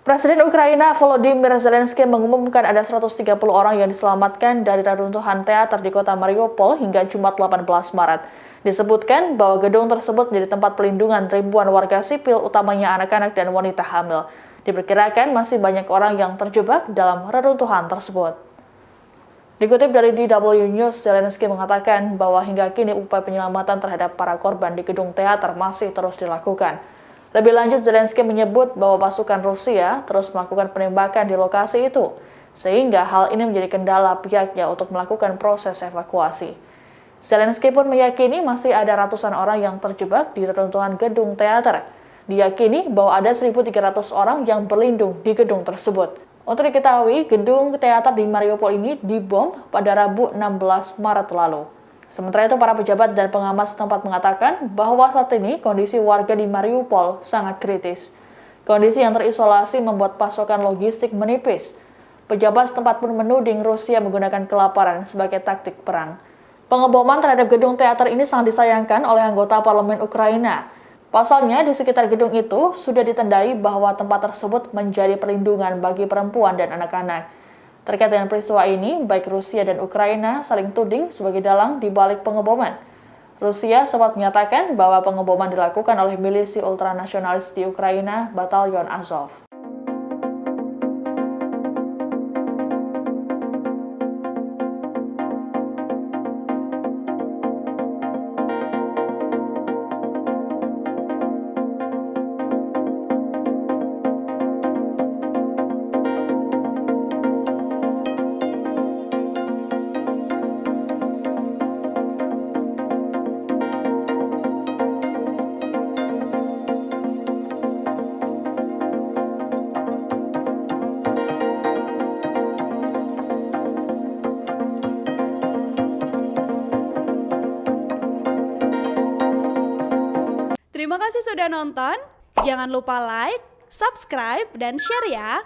Presiden Ukraina Volodymyr Zelensky mengumumkan ada 130 orang yang diselamatkan dari reruntuhan teater di kota Mariupol hingga Jumat 18 Maret. Disebutkan bahwa gedung tersebut menjadi tempat pelindungan ribuan warga sipil, utamanya anak-anak dan wanita hamil. Diperkirakan masih banyak orang yang terjebak dalam reruntuhan tersebut. Dikutip dari DW News, Zelensky mengatakan bahwa hingga kini upaya penyelamatan terhadap para korban di gedung teater masih terus dilakukan. Lebih lanjut, Zelensky menyebut bahwa pasukan Rusia terus melakukan penembakan di lokasi itu, sehingga hal ini menjadi kendala pihaknya untuk melakukan proses evakuasi. Zelensky pun meyakini masih ada ratusan orang yang terjebak di reruntuhan gedung teater. Diyakini bahwa ada 1.300 orang yang berlindung di gedung tersebut. Untuk diketahui, gedung teater di Mariupol ini dibom pada Rabu 16 Maret lalu. Sementara itu, para pejabat dan pengamat setempat mengatakan bahwa saat ini kondisi warga di Mariupol sangat kritis. Kondisi yang terisolasi membuat pasokan logistik menipis. Pejabat setempat pun menuding Rusia menggunakan kelaparan sebagai taktik perang. Pengeboman terhadap gedung teater ini sangat disayangkan oleh anggota parlemen Ukraina. Pasalnya, di sekitar gedung itu sudah ditandai bahwa tempat tersebut menjadi perlindungan bagi perempuan dan anak-anak. Terkait dengan peristiwa ini, baik Rusia dan Ukraina saling tuding sebagai dalang di balik pengeboman. Rusia sempat menyatakan bahwa pengeboman dilakukan oleh milisi ultranasionalis di Ukraina, Batalion Azov. Terima kasih sudah nonton. Jangan lupa like, subscribe, dan share ya.